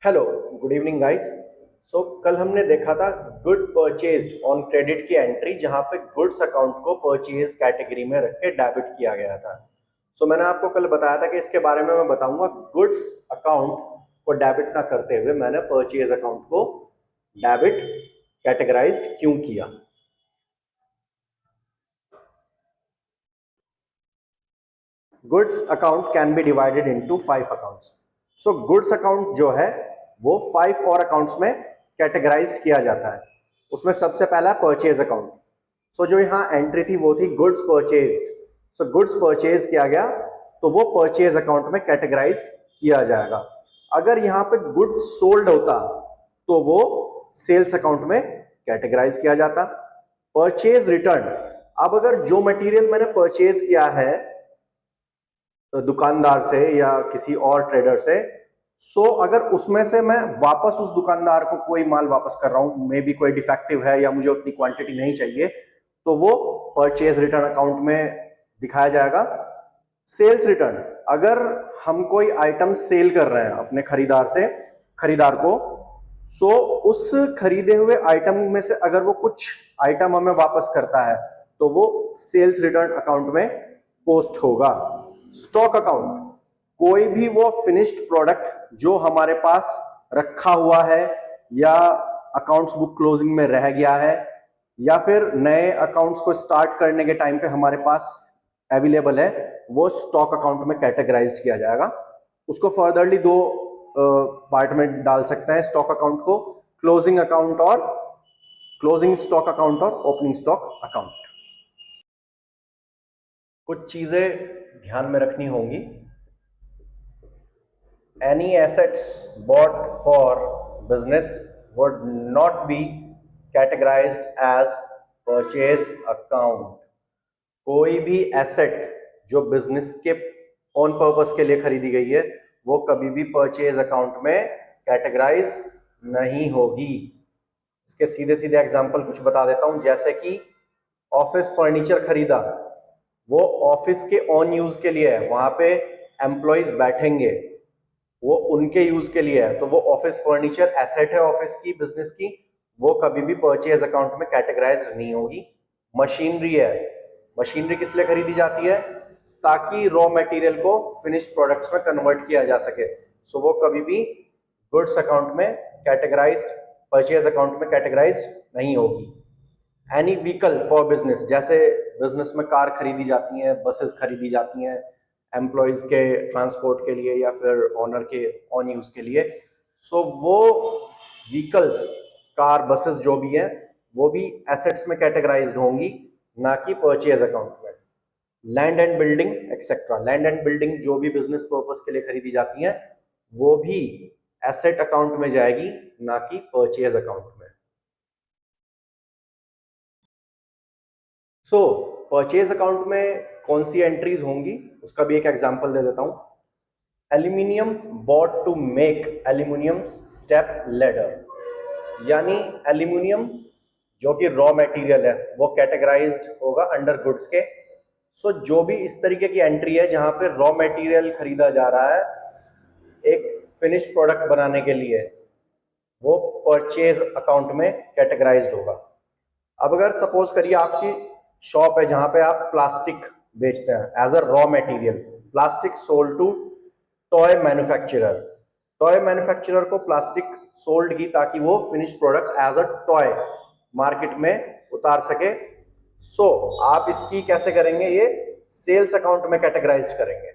Hello, good evening guys. कल हमने देखा था गुड परचेज्ड ऑन क्रेडिट की एंट्री, जहां पे गुड्स अकाउंट को परचेज कैटेगरी में रख के डेबिट किया गया था। मैंने आपको कल बताया था कि इसके बारे में मैं बताऊंगा गुड्स अकाउंट को डेबिट ना करते हुए मैंने परचेज अकाउंट को डेबिट कैटेगराइज्ड क्यों किया। Goods account can be divided into 5 accounts. Goods account जो है वो 5 और अकाउंट्स में कैटेगराइज्ड किया जाता है। उसमें सबसे पहला परचेज अकाउंट। जो यहाँ एंट्री थी वो थी गुड्स परचेज्ड। गुड्स परचेज किया गया तो वो परचेज अकाउंट में कैटेगराइज किया जाएगा। अगर यहाँ पे गुड्स सोल्ड होता तो वो सेल्स अकाउंट में कैटेगराइज किया जाता। परचेज रिटर्न, अब अगर जो मटेरियल मैंने परचेज किया है दुकानदार से या किसी और ट्रेडर से, अगर उसमें से मैं वापस उस दुकानदार को कोई माल वापस कर रहा हूं, मे बी कोई डिफेक्टिव है या मुझे उतनी क्वांटिटी नहीं चाहिए, तो वो परचेज रिटर्न अकाउंट में दिखाया जाएगा। सेल्स रिटर्न, अगर हम कोई आइटम सेल कर रहे हैं अपने खरीदार को, उस खरीदे हुए आइटम में से अगर वो कुछ आइटम हमें वापस करता है तो वो सेल्स रिटर्न अकाउंट में पोस्ट होगा। स्टॉक अकाउंट, कोई भी वो फिनिश्ड प्रोडक्ट जो हमारे पास रखा हुआ है या अकाउंट्स बुक क्लोजिंग में रह गया है या फिर नए अकाउंट्स को स्टार्ट करने के टाइम पे हमारे पास अवेलेबल है, वो स्टॉक अकाउंट में कैटेगराइज्ड किया जाएगा। उसको फर्दरली दो पार्ट में डाल सकते हैं स्टॉक अकाउंट को, क्लोजिंग स्टॉक अकाउंट और ओपनिंग स्टॉक अकाउंट। कुछ चीजें ध्यान में रखनी होंगी। Any assets bought for business would not be categorized as purchase account। कोई भी एसेट जो बिजनेस के ऑन पर्पस के लिए खरीदी गई है वो कभी भी परचेज अकाउंट में कैटेगराइज नहीं होगी। इसके सीधे सीधे एग्जांपल कुछ बता देता हूं, जैसे कि ऑफिस फर्नीचर खरीदा, वो ऑफिस के ऑन यूज के लिए है, वहां पे एम्प्लॉयज बैठेंगे, वो उनके यूज के लिए है, तो वो ऑफिस फर्नीचर एसेट है ऑफिस की, बिजनेस की, वो कभी भी परचेज अकाउंट में कैटेगराइज नहीं होगी। मशीनरी है, मशीनरी किस लिए खरीदी जाती है? ताकि रॉ मटेरियल को फिनिश्ड प्रोडक्ट्स में कन्वर्ट किया जा सके। वो कभी भी गुड्स अकाउंट में कैटेगराइज्ड, परचेज अकाउंट में कैटेगराइज्ड नहीं होगी। एनी व्हीकल फॉर बिजनेस, जैसे बिजनेस में कार खरीदी जाती हैं, बसेस खरीदी जाती हैं एम्प्लॉयज के ट्रांसपोर्ट के लिए या फिर ऑनर के ऑन यूज के लिए, वो व्हीकल्स, कार बसेस जो भी हैं वो भी एसेट्स में कैटेगराइज्ड होंगी, ना कि परचेज अकाउंट में। Land and building etcetera, land and building जो भी बिजनेस पर्पस के लिए खरीदी जाती हैं वो भी एसेट अकाउंट में जाएगी, ना कि परचेज अकाउंट में। परचेज अकाउंट में कौन सी एंट्रीज होंगी उसका भी एक एग्जांपल दे देता हूं। Aluminium bought to make aluminium step ladder, यानी एल्यूमिनियम जो कि रॉ मटेरियल है वो कैटेगराइज्ड होगा अंडर गुड्स के। जो भी इस तरीके की एंट्री है जहां पे रॉ मटेरियल खरीदा जा रहा है एक फिनिश प्रोडक्ट बनाने के लिए, वो परचेज अकाउंट में कैटेगराइज्ड होगा। अब अगर सपोज करिए आपकी शॉप है जहां पे आप प्लास्टिक बेचते हैं as a raw material, plastic sold to toy manufacturer, toy manufacturer को प्लास्टिक सोल्ड की ताकि वो finish product as a toy market में उतार सके। आप इसकी कैसे करेंगे? ये सेल्स अकाउंट में कैटेगराइज करेंगे।